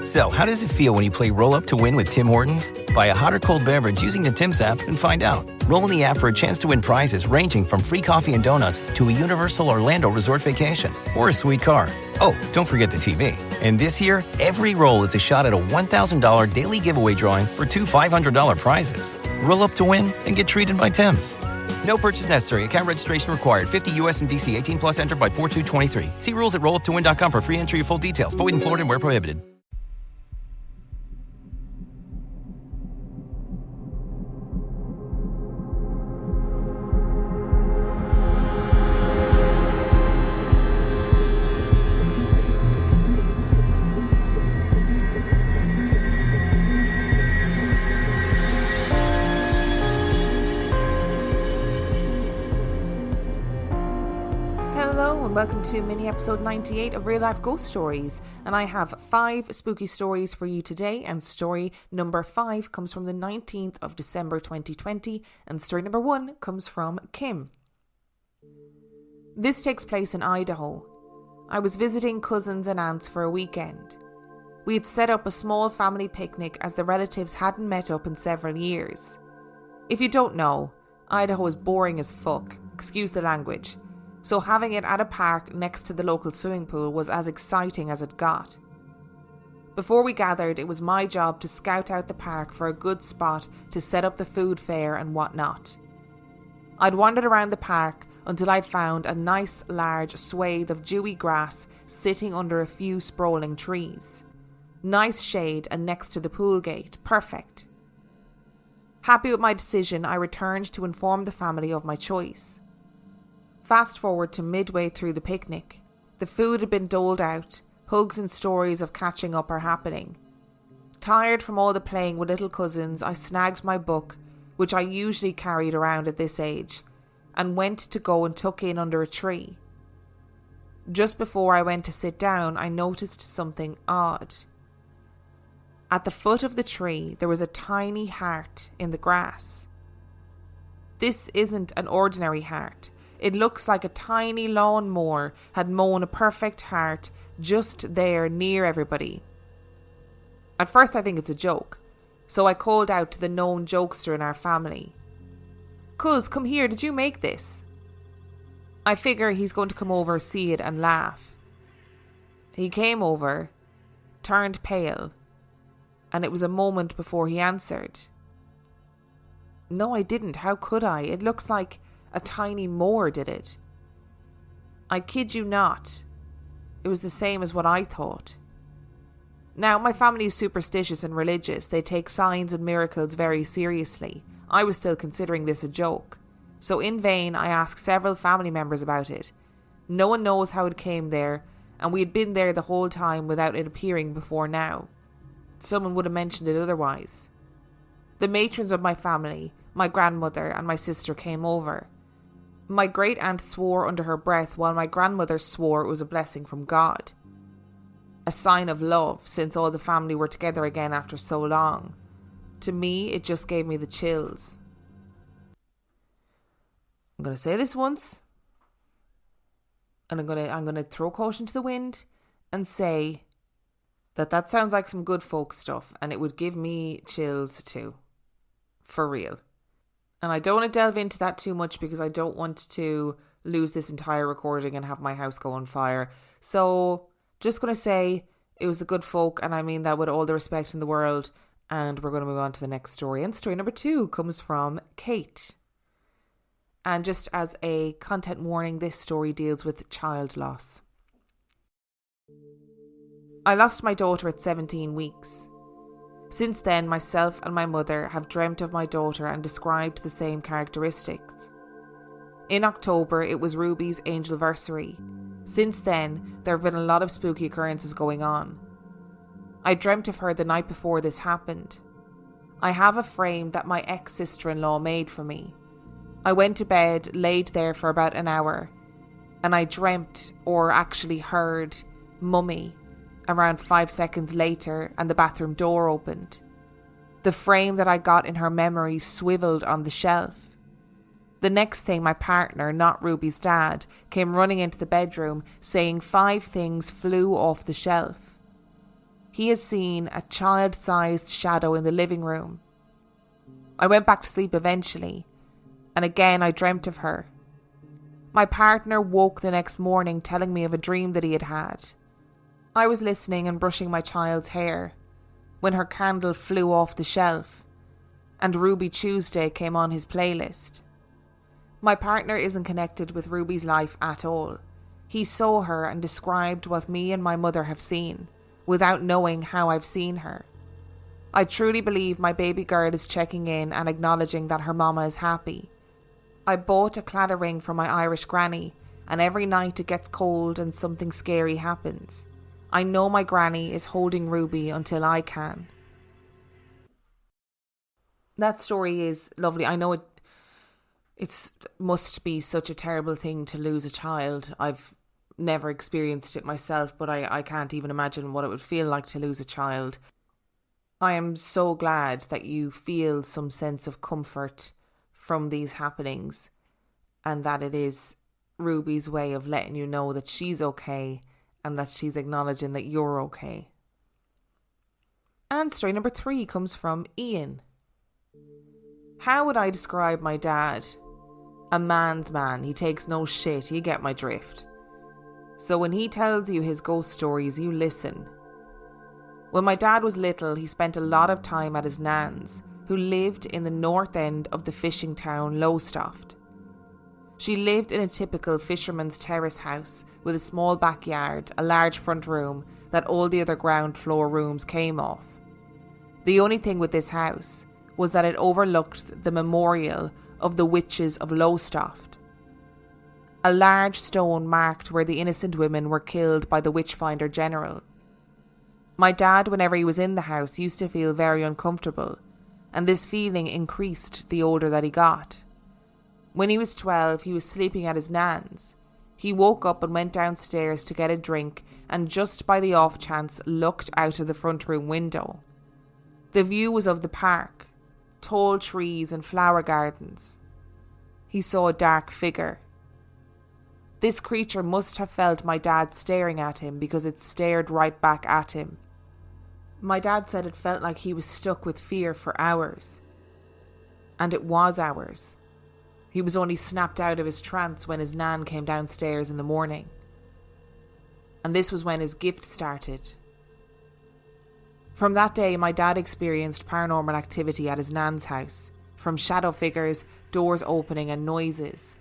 So, how does it feel when you play Roll Up to Win with Tim Hortons? Buy a hot or cold beverage using the Tim's app and find out. Roll in the app for a chance to win prizes ranging from free coffee and donuts to a Universal Orlando resort vacation or a sweet car. Oh, don't forget the TV. And this year, every roll is a shot at a $1,000 daily giveaway drawing for two $500 prizes. Roll up to win and get treated by Tim's. No purchase necessary. Account registration required. 50 U.S. and D.C. 18 plus entered by 4223. See rules at rolluptowin.com for free entry and full details. Void in Florida and where prohibited. Welcome to mini episode 98 of Real Life Ghost Stories, and I have 5 spooky stories for you today, and story number 5 comes from the 19th of December 2020, and story number 1 comes from Kim. This takes place in Idaho. I was visiting cousins and aunts for a weekend. We had set up a small family picnic as the relatives hadn't met up in several years. If you don't know, Idaho is boring as fuck, excuse the language. So having it at a park next to the local swimming pool was as exciting as it got. Before we gathered, it was my job to scout out the park for a good spot to set up the food fair and whatnot. I'd wandered around the park until I'd found a nice large swathe of dewy grass sitting under a few sprawling trees. Nice shade and next to the pool gate, perfect. Happy with my decision, I returned to inform the family of my choice. Fast forward to midway through the picnic. The food had been doled out. Hugs and stories of catching up are happening. Tired from all the playing with little cousins, I snagged my book, which I usually carried around at this age, and went to go and tuck in under a tree. Just before I went to sit down, I noticed something odd. At the foot of the tree, there was a tiny heart in the grass. This isn't an ordinary heart. It looks like a tiny lawnmower had mown a perfect heart just there near everybody. At first I think it's a joke, so I called out to the known jokester in our family. "Cuz, come here, did you make this?" I figure he's going to come over, see it and laugh. He came over, turned pale, and it was a moment before he answered. "No, I didn't. How could I? It looks like a tiny mower did it." I kid you not. It was the same as what I thought. Now, my family is superstitious and religious. They take signs and miracles very seriously. I was still considering this a joke. So in vain, I asked several family members about it. No one knows how it came there, and we had been there the whole time without it appearing before now. Someone would have mentioned it otherwise. The matrons of my family, my grandmother and my sister came over. My great aunt swore under her breath while my grandmother swore it was a blessing from God. A sign of love since all the family were together again after so long. To me, it just gave me the chills. I'm going to say this once, and I'm going to throw caution to the wind and say that sounds like some good folk stuff, and it would give me chills too. For real. And I don't want to delve into that too much because I don't want to lose this entire recording and have my house go on fire. So, just going to say it was the good folk, and I mean that with all the respect in the world. And we're going to move on to the next story. And story number 2 comes from Kate. And just as a content warning, this story deals with child loss. I lost my daughter at 17 weeks. Since then, myself and my mother have dreamt of my daughter and described the same characteristics. In October, it was Ruby's angelversary. Since then, there have been a lot of spooky occurrences going on. I dreamt of her the night before this happened. I have a frame that my ex-sister-in-law made for me. I went to bed, laid there for about an hour, and I dreamt, or actually heard, Mummy, around 5 seconds later, and the bathroom door opened. The frame that I got in her memory swiveled on the shelf. The next thing, my partner, not Ruby's dad, came running into the bedroom saying 5 things flew off the shelf. he has seen a child-sized shadow in the living room. I went back to sleep eventually, and again I dreamt of her. My partner woke the next morning telling me of a dream that he had had. I was listening and brushing my child's hair when her candle flew off the shelf and Ruby Tuesday came on his playlist. My partner isn't connected with Ruby's life at all. He saw her and described what me and my mother have seen, without knowing how I've seen her. I truly believe my baby girl is checking in and acknowledging that her mama is happy. I bought a claddagh ring for my Irish granny, and every night it gets cold and something scary happens. I know my granny is holding Ruby until I can. That story is lovely. I know it must be such a terrible thing to lose a child. I've never experienced it myself, but I can't even imagine what it would feel like to lose a child. I am so glad that you feel some sense of comfort from these happenings, and that it is Ruby's way of letting you know that she's okay and that she's acknowledging that you're okay. And story number 3 comes from Ian. How would I describe my dad? A man's man. He takes no shit. You get my drift. So when he tells you his ghost stories, you listen. When my dad was little, he spent a lot of time at his nan's, who lived in the north end of the fishing town Lowestoft. She lived in a typical fisherman's terrace house with a small backyard, a large front room that all the other ground floor rooms came off. The only thing with this house was that it overlooked the memorial of the witches of Lowestoft. A large stone marked where the innocent women were killed by the Witchfinder General. My dad, whenever he was in the house, used to feel very uncomfortable, and this feeling increased the older that he got. When he was 12, he was sleeping at his nan's. He woke up and went downstairs to get a drink, and just by the off chance looked out of the front room window. The view was of the park, tall trees and flower gardens. He saw a dark figure. This creature must have felt my dad staring at him because it stared right back at him. My dad said it felt like he was stuck with fear for hours. And it was hours. He was only snapped out of his trance when his nan came downstairs in the morning. And this was when his gift started. From that day, my dad experienced paranormal activity at his nan's house, from shadow figures, doors opening and noises.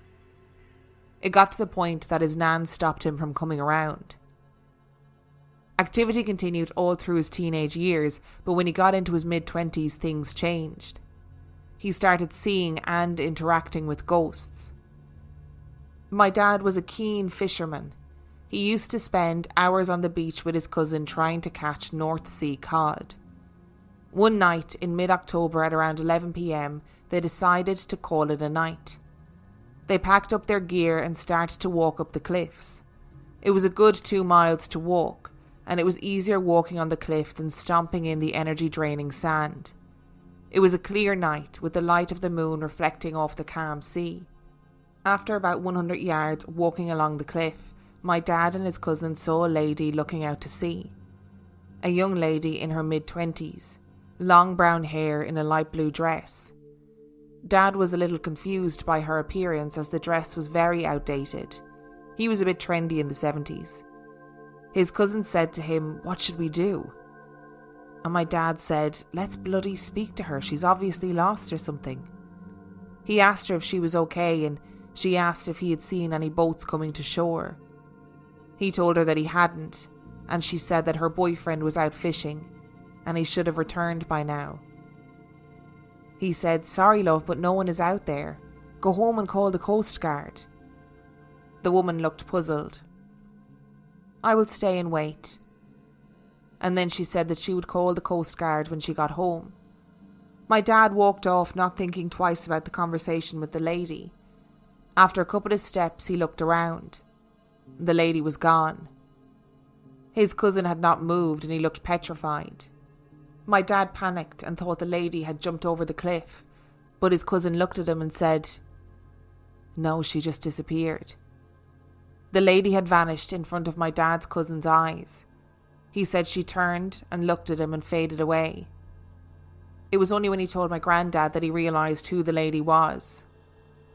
It got to the point that his nan stopped him from coming around. Activity continued all through his teenage years, but when he got into his mid-20s, things changed. He started seeing and interacting with ghosts. My dad was a keen fisherman. He used to spend hours on the beach with his cousin trying to catch North Sea cod. One night in mid-October at around 11 p.m, they decided to call it a night. They packed up their gear and started to walk up the cliffs. It was a good 2 miles to walk, and it was easier walking on the cliff than stomping in the energy-draining sand. It was a clear night, with the light of the moon reflecting off the calm sea. After about 100 yards walking along the cliff, my dad and his cousin saw a lady looking out to sea. A young lady in her mid-20s, long brown hair in a light blue dress. Dad was a little confused by her appearance as the dress was very outdated. He was a bit trendy in the 70s. His cousin said to him, "What should we do?" And my dad said, "Let's bloody speak to her. She's obviously lost or something." He asked her if she was okay, and she asked if he had seen any boats coming to shore. He told her that he hadn't, and she said that her boyfriend was out fishing, and he should have returned by now. He said, "Sorry, love, but no one is out there. Go home and call the Coast Guard." The woman looked puzzled. "I will stay and wait." And then she said that she would call the Coast Guard when she got home. My dad walked off, not thinking twice about the conversation with the lady. After a couple of steps, he looked around. The lady was gone. His cousin had not moved and he looked petrified. My dad panicked and thought the lady had jumped over the cliff, but his cousin looked at him and said, "No, she just disappeared." The lady had vanished in front of my dad's cousin's eyes. He said she turned and looked at him and faded away. It was only when he told my granddad that he realised who the lady was.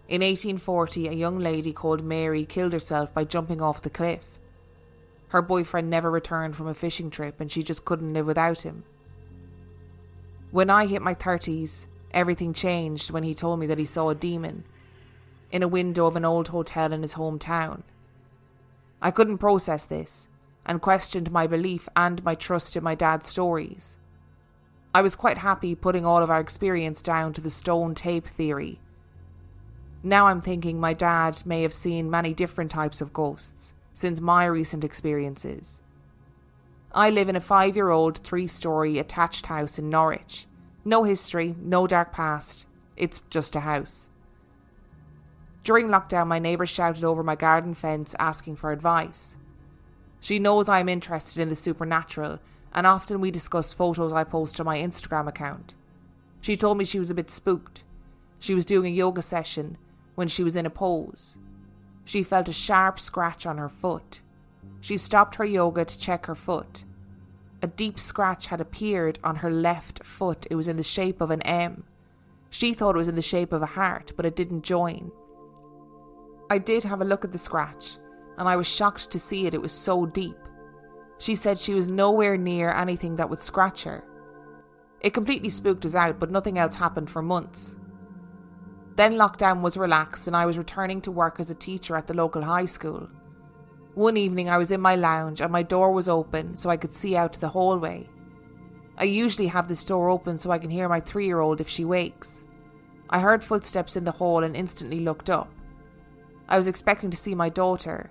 In 1840, a young lady called Mary killed herself by jumping off the cliff. Her boyfriend never returned from a fishing trip and she just couldn't live without him. When I hit my 30s, everything changed when he told me that he saw a demon in a window of an old hotel in his hometown. I couldn't process this and questioned my belief and my trust in my dad's stories. I was quite happy putting all of our experience down to the stone tape theory. Now I'm thinking my dad may have seen many different types of ghosts since my recent experiences. I live in a 5-year-old 3-story attached house in Norwich. No history, no dark past. It's just a house. During lockdown, my neighbour shouted over my garden fence asking for advice. She knows I am interested in the supernatural, and often we discuss photos I post on my Instagram account. She told me she was a bit spooked. She was doing a yoga session when she was in a pose. She felt a sharp scratch on her foot. She stopped her yoga to check her foot. A deep scratch had appeared on her left foot. It was in the shape of an M. She thought it was in the shape of a heart, but it didn't join. I did have a look at the scratch, and I was shocked to see it. It was so deep. She said she was nowhere near anything that would scratch her. It completely spooked us out, but nothing else happened for months. Then lockdown was relaxed and I was returning to work as a teacher at the local high school. One evening I was in my lounge and my door was open so I could see out to the hallway. I usually have this door open so I can hear my 3-year-old if she wakes. I heard footsteps in the hall and instantly looked up. I was expecting to see my daughter,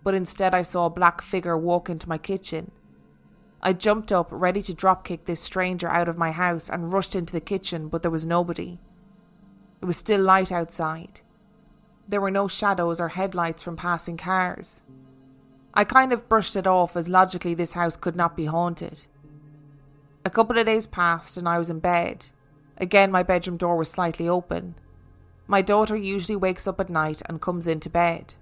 but instead I saw a black figure walk into my kitchen. I jumped up, ready to dropkick this stranger out of my house, and rushed into the kitchen, but there was nobody. It was still light outside. There were no shadows or headlights from passing cars. I kind of brushed it off as logically this house could not be haunted. A couple of days passed and I was in bed. Again, my bedroom door was slightly open. My daughter usually wakes up at night and comes into bed.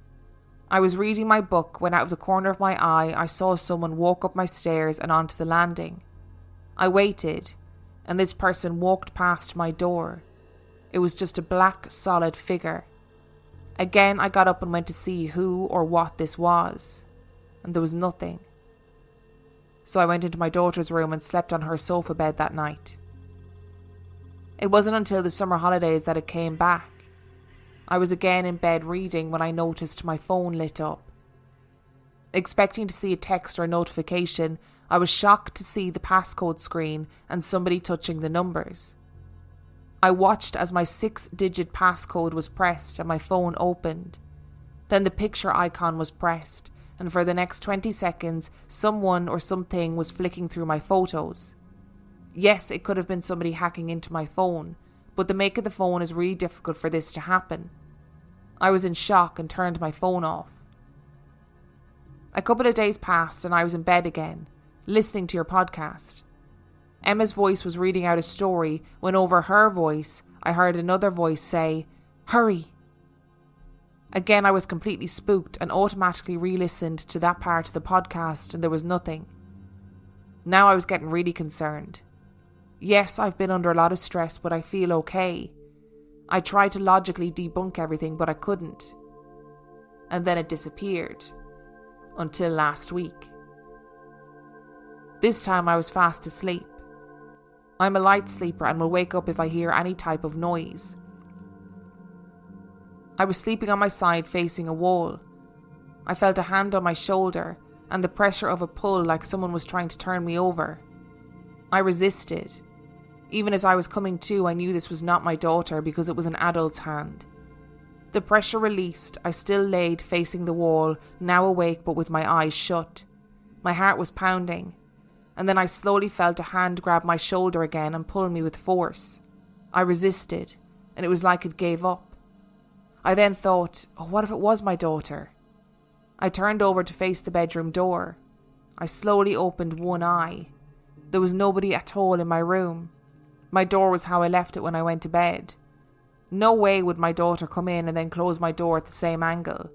I was reading my book when out of the corner of my eye I saw someone walk up my stairs and onto the landing. I waited, and this person walked past my door. It was just a black, solid figure. Again, I got up and went to see who or what this was, and there was nothing. So I went into my daughter's room and slept on her sofa bed that night. It wasn't until the summer holidays that it came back. I was again in bed reading when I noticed my phone lit up. Expecting to see a text or a notification, I was shocked to see the passcode screen and somebody touching the numbers. I watched as my 6-digit passcode was pressed and my phone opened. Then the picture icon was pressed, and for the next 20 seconds, someone or something was flicking through my photos. Yes, it could have been somebody hacking into my phone, but the make of the phone is really difficult for this to happen. I was in shock and turned my phone off. A couple of days passed and I was in bed again, listening to your podcast. Emma's voice was reading out a story when over her voice I heard another voice say, "Hurry." Again I was completely spooked and automatically re-listened to that part of the podcast and there was nothing. Now I was getting really concerned. Yes, I've been under a lot of stress, but I feel okay. I tried to logically debunk everything, but I couldn't. And then it disappeared. Until last week. This time I was fast asleep. I'm a light sleeper and will wake up if I hear any type of noise. I was sleeping on my side facing a wall. I felt a hand on my shoulder and the pressure of a pull like someone was trying to turn me over. I resisted. Even as I was coming to, I knew this was not my daughter because it was an adult's hand. The pressure released, I still laid facing the wall, now awake but with my eyes shut. My heart was pounding. And then I slowly felt a hand grab my shoulder again and pull me with force. I resisted, and it was like it gave up. I then thought, oh, what if it was my daughter? I turned over to face the bedroom door. I slowly opened one eye. There was nobody at all in my room. My door was how I left it when I went to bed. No way would my daughter come in and then close my door at the same angle.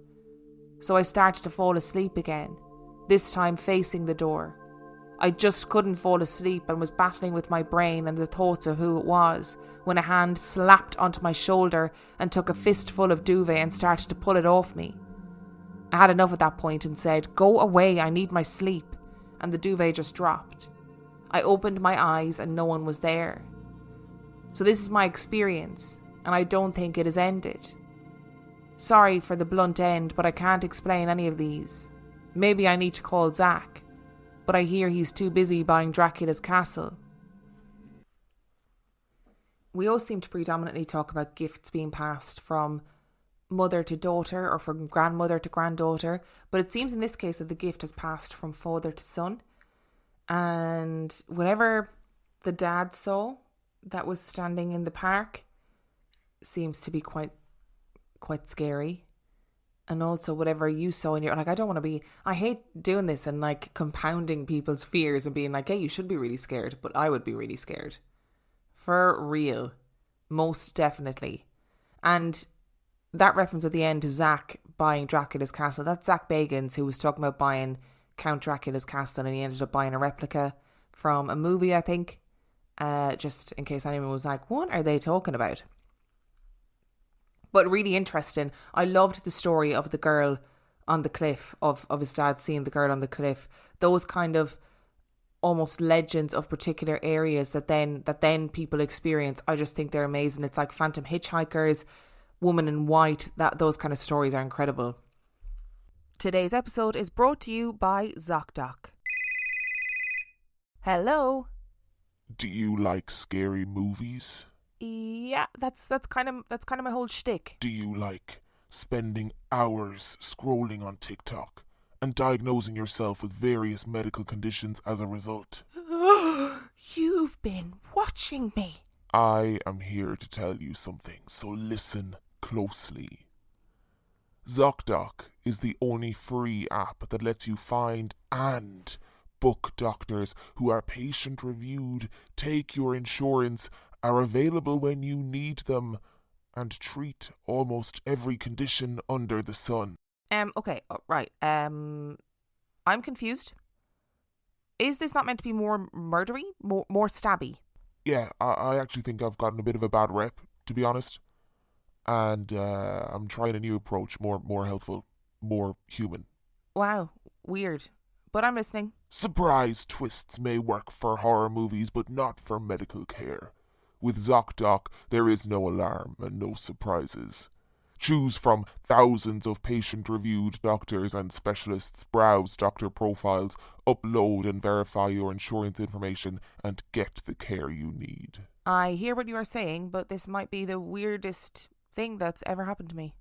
So I started to fall asleep again, this time facing the door. I just couldn't fall asleep and was battling with my brain and the thoughts of who it was when a hand slapped onto my shoulder and took a fistful of duvet and started to pull it off me. I had enough at that point and said, "Go away, I need my sleep," and the duvet just dropped. I opened my eyes and no one was there. So this is my experience, and I don't think it has ended. Sorry for the blunt end, but I can't explain any of these. Maybe I need to call Zach, but I hear he's too busy buying Dracula's castle. We all seem to predominantly talk about gifts being passed from mother to daughter or from grandmother to granddaughter, but it seems in this case that the gift has passed from father to son. And whatever the dad saw that was standing in the park seems to be quite scary. And also whatever you saw in your, like, I hate doing this and like compounding people's fears and being like, hey, you should be really scared, but I would be really scared. For real. Most definitely. And that reference at the end to Zach buying Dracula's castle, that's Zach Bagans, who was talking about buying Count Dracula's castle, and he ended up buying a replica from a movie, I think. Just in case anyone was like, what are they talking about? But really interesting. I loved the story of the girl on the cliff, of his dad seeing the girl on the cliff. Those kind of almost legends of particular areas that then people experience. I just think they're amazing. It's like Phantom Hitchhikers, Woman in White. Those kind of stories are incredible. Today's episode is brought to you by ZocDoc. Hello. Do you like scary movies? Yeah, that's kind of my whole shtick. Do you like spending hours scrolling on TikTok and diagnosing yourself with various medical conditions as a result? You've been watching me. I am here to tell you something, so listen closely. ZocDoc is the only free app that lets you find and book doctors who are patient-reviewed, take your insurance, are available when you need them, and treat almost every condition under the sun. Okay, right. I'm confused. Is this not meant to be more murdery? More stabby? Yeah, I actually think I've gotten a bit of a bad rep, to be honest. And I'm trying a new approach, more helpful, more human. Wow, weird. But I'm listening. Surprise twists may work for horror movies, but not for medical care. With ZocDoc, there is no alarm and no surprises. Choose from thousands of patient-reviewed doctors and specialists, browse doctor profiles, upload and verify your insurance information, and get the care you need. I hear what you are saying, but this might be the weirdest thing that's ever happened to me.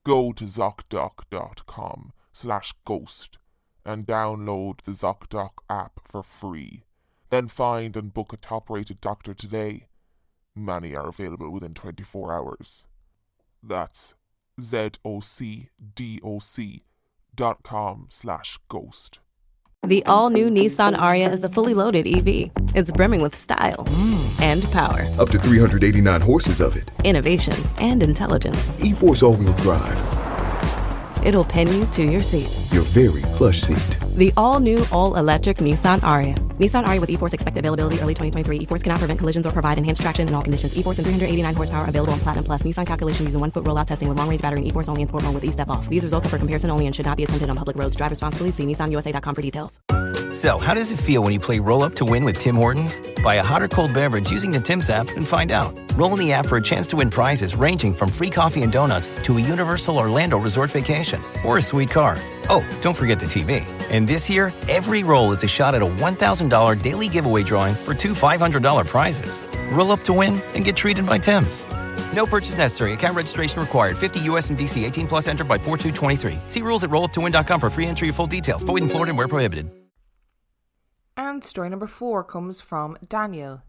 Go to ZocDoc.com/ghost and download the ZocDoc app for free. Then find and book a top-rated doctor today. Many are available within 24 hours. That's ZocDoc.com/ghost. The all-new Nissan Aria is a fully loaded EV. It's brimming with style and power. Up to 389 horses of it. Innovation and intelligence. E-Force all-wheel drive. It'll pin you to your seat. Your very plush seat. The all-new, all-electric Nissan Aria. Nissan Aria with E-Force expected availability early 2023. E-Force cannot prevent collisions or provide enhanced traction in all conditions. E-Force and 389 horsepower available on Platinum Plus. Nissan calculation using 1-foot rollout testing with long-range battery and E-Force only in sport mode with E-Step off. These results are for comparison only and should not be attempted on public roads. Drive responsibly. See nissanusa.com for details. So, how does it feel when you play Roll Up to Win with Tim Hortons? Buy a hot or cold beverage using the Tim's app and find out. Roll in the app for a chance to win prizes ranging from free coffee and donuts to a Universal Orlando resort vacation or a sweet car. Oh, don't forget the TV. And this year, every roll is a shot at a $1,000 daily giveaway drawing for 2 $500 prizes. Roll up to win and get treated by Tim's. No purchase necessary. Account registration required. 50 U.S. and D.C. 18 plus entered by 4/2/23. See rules at rolluptowin.com for free entry and full details. Void in Florida and where prohibited. And story number 4 comes from Daniel.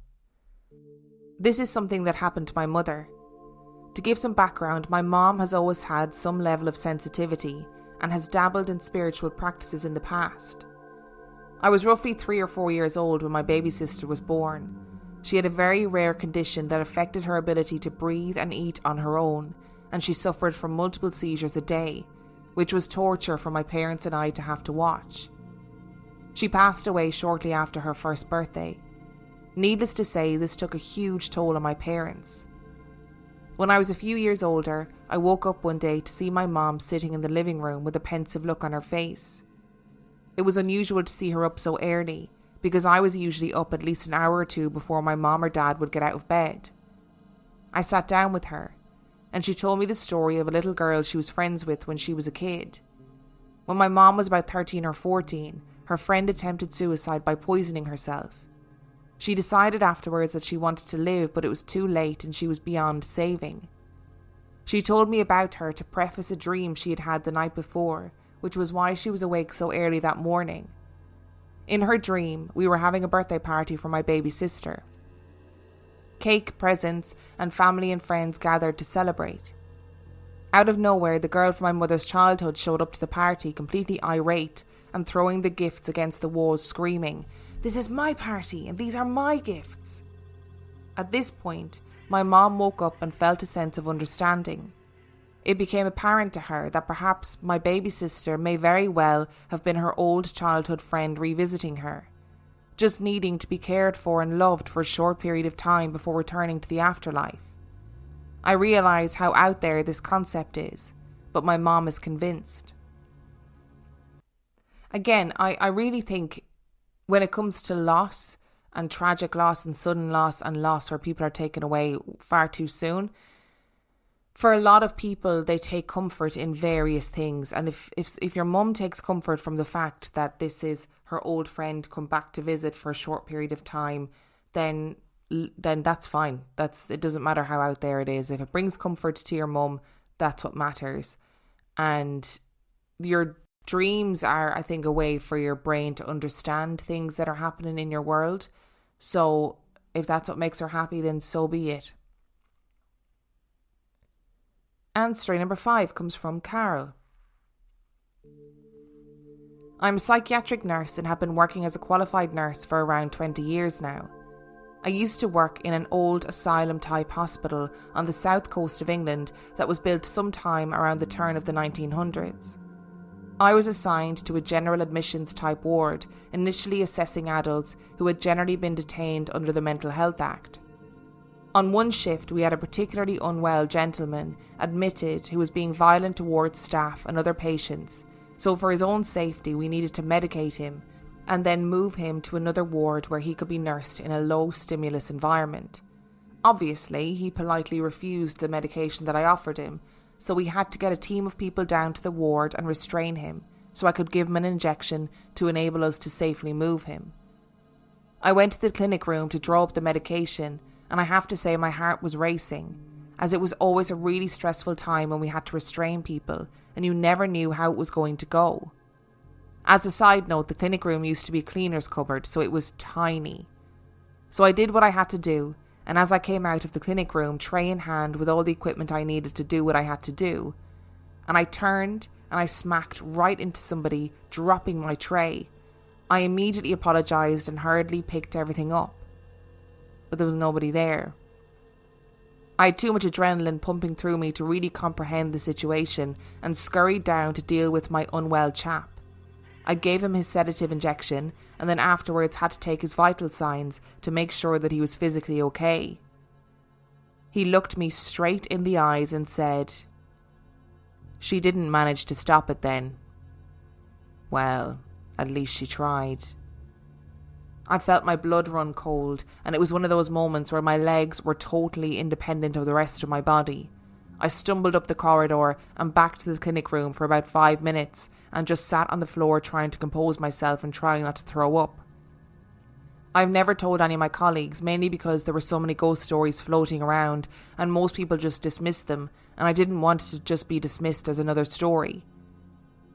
This is something that happened to my mother. To give some background, my mom has always had some level of sensitivity and has dabbled in spiritual practices in the past. I was roughly 3 or 4 years old when my baby sister was born. She had a very rare condition that affected her ability to breathe and eat on her own, and she suffered from multiple seizures a day, which was torture for my parents and I to have to watch. She passed away shortly after her first birthday. Needless to say, this took a huge toll on my parents. When I was a few years older, I woke up one day to see my mom sitting in the living room with a pensive look on her face. It was unusual to see her up so early, because I was usually up at least an hour or two before my mom or dad would get out of bed. I sat down with her, and she told me the story of a little girl she was friends with when she was a kid. When my mom was about 13 or 14, her friend attempted suicide by poisoning herself. She decided afterwards that she wanted to live, but it was too late and she was beyond saving. She told me about her to preface a dream she had had the night before, which was why she was awake so early that morning. In her dream, we were having a birthday party for my baby sister. Cake, presents, and family and friends gathered to celebrate. Out of nowhere, the girl from my mother's childhood showed up to the party completely irate and throwing the gifts against the walls, screaming, "This is my party and these are my gifts." At this point, my mom woke up and felt a sense of understanding. It became apparent to her that perhaps my baby sister may very well have been her old childhood friend revisiting her, just needing to be cared for and loved for a short period of time before returning to the afterlife. I realise how out there this concept is, but my mom is convinced. Again, I really think when it comes to loss and tragic loss and sudden loss and loss where people are taken away far too soon, for a lot of people, they take comfort in various things. And if your mum takes comfort from the fact that this is her old friend come back to visit for a short period of time, then that's fine. It doesn't matter how out there it is. If it brings comfort to your mum, that's what matters. And your dreams are, I think, a way for your brain to understand things that are happening in your world. So if that's what makes her happy, then so be it. And story number 5 comes from Carol. I'm a psychiatric nurse and have been working as a qualified nurse for around 20 years now. I used to work in an old asylum-type hospital on the south coast of England that was built sometime around the turn of the 1900s. I was assigned to a general admissions type ward, initially assessing adults who had generally been detained under the Mental Health Act. On one shift, we had a particularly unwell gentleman admitted who was being violent towards staff and other patients, so for his own safety we needed to medicate him and then move him to another ward where he could be nursed in a low stimulus environment. Obviously, he politely refused the medication that I offered him, so we had to get a team of people down to the ward and restrain him so I could give him an injection to enable us to safely move him. I went to the clinic room to draw up the medication, and I have to say my heart was racing, as it was always a really stressful time when we had to restrain people and you never knew how it was going to go. As a side note, the clinic room used to be a cleaner's cupboard, so it was tiny. So I did what I had to do, and as I came out of the clinic room, tray in hand with all the equipment I needed to do what I had to do, and I turned and I smacked right into somebody, dropping my tray. I immediately apologised and hurriedly picked everything up, but there was nobody there. I had too much adrenaline pumping through me to really comprehend the situation and scurried down to deal with my unwell chap. I gave him his sedative injection and then afterwards had to take his vital signs to make sure that he was physically okay. He looked me straight in the eyes and said, "She didn't manage to stop it then." Well, at least she tried. I felt my blood run cold, and it was one of those moments where my legs were totally independent of the rest of my body. I stumbled up the corridor and back to the clinic room for about 5 minutes and just sat on the floor trying to compose myself and trying not to throw up. I've never told any of my colleagues, mainly because there were so many ghost stories floating around and most people just dismissed them, and I didn't want it to just be dismissed as another story.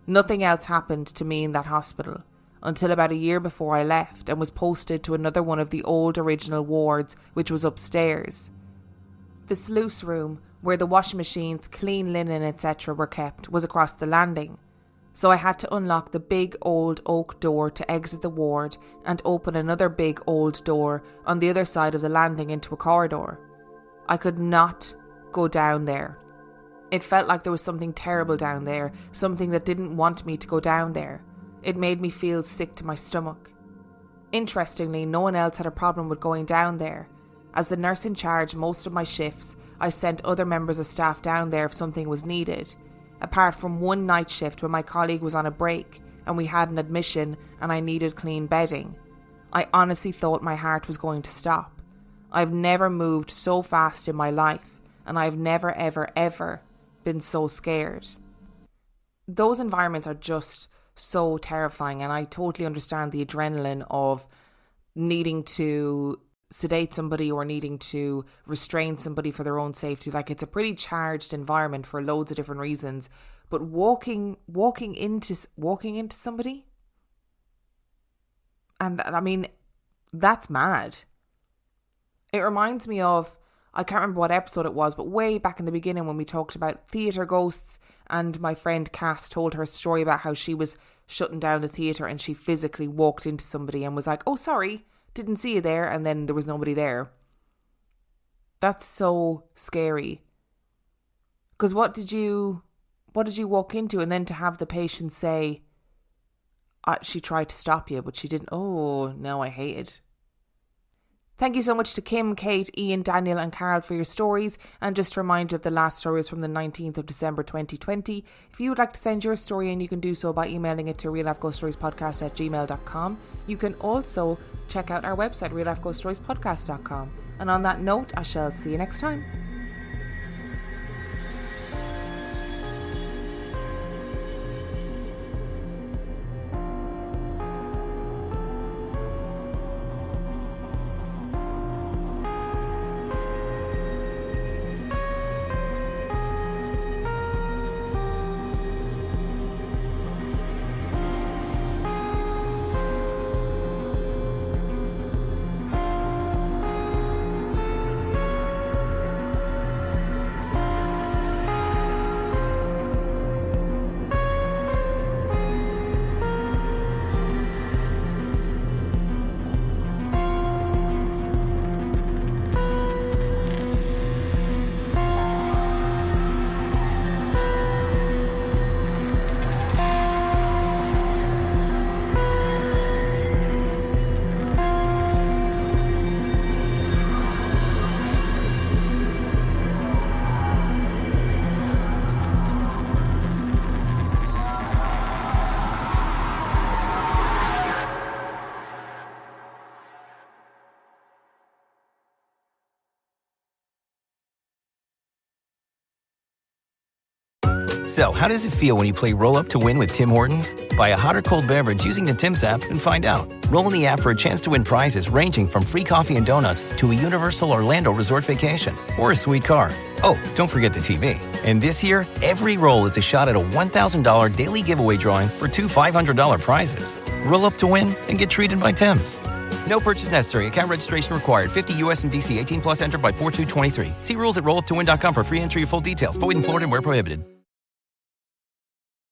Nothing else happened to me in that hospital until about a year before I left and was posted to another one of the old original wards, which was upstairs. The sluice room, where the washing machines, clean linen, etc. were kept, was across the landing, so I had to unlock the big old oak door to exit the ward and open another big old door on the other side of the landing into a corridor. I could not go down there. It felt like there was something terrible down there, something that didn't want me to go down there. It made me feel sick to my stomach. Interestingly, no one else had a problem with going down there. As the nurse in charge most of my shifts, I sent other members of staff down there if something was needed, apart from one night shift when my colleague was on a break and we had an admission and I needed clean bedding. I honestly thought my heart was going to stop. I've never moved so fast in my life, and I've never ever ever been so scared. Those environments are just so terrifying, and I totally understand the adrenaline of needing to sedate somebody or needing to restrain somebody for their own safety. Like, it's a pretty charged environment for loads of different reasons. But walking into somebody, and I mean, that's mad. It reminds me of, I can't remember what episode it was, but way back in the beginning when we talked about theatre ghosts, and my friend Cass told her story about how she was shutting down the theatre and she physically walked into somebody and was like, "Oh, sorry, didn't see you there," and then there was nobody there. That's so scary. Because what did you walk into? And then to have the patient say, she tried to stop you, but she didn't. Oh, no, I hate it. Thank you so much to Kim, Kate, Ian, Daniel and Carol for your stories. And just a reminder that the last story is from the 19th of December 2020. If you would like to send your story in, you can do so by emailing it to reallifeghoststoriespodcast@gmail.com. You can also check out our website, reallifeghoststoriespodcast.com. And on that note, I shall see you next time. So, how does it feel when you play Roll Up to Win with Tim Hortons? Buy a hot or cold beverage using the Tim's app and find out. Roll in the app for a chance to win prizes ranging from free coffee and donuts to a Universal Orlando resort vacation or a sweet car. Oh, don't forget the TV. And this year, every roll is a shot at a $1,000 daily giveaway drawing for two $500 prizes. Roll up to win and get treated by Tim's. No purchase necessary. Account registration required. 50 U.S. and D.C. 18 plus entered by 4/2/23. See rules at rolluptowin.com for free entry or full details. Void in Florida and where prohibited.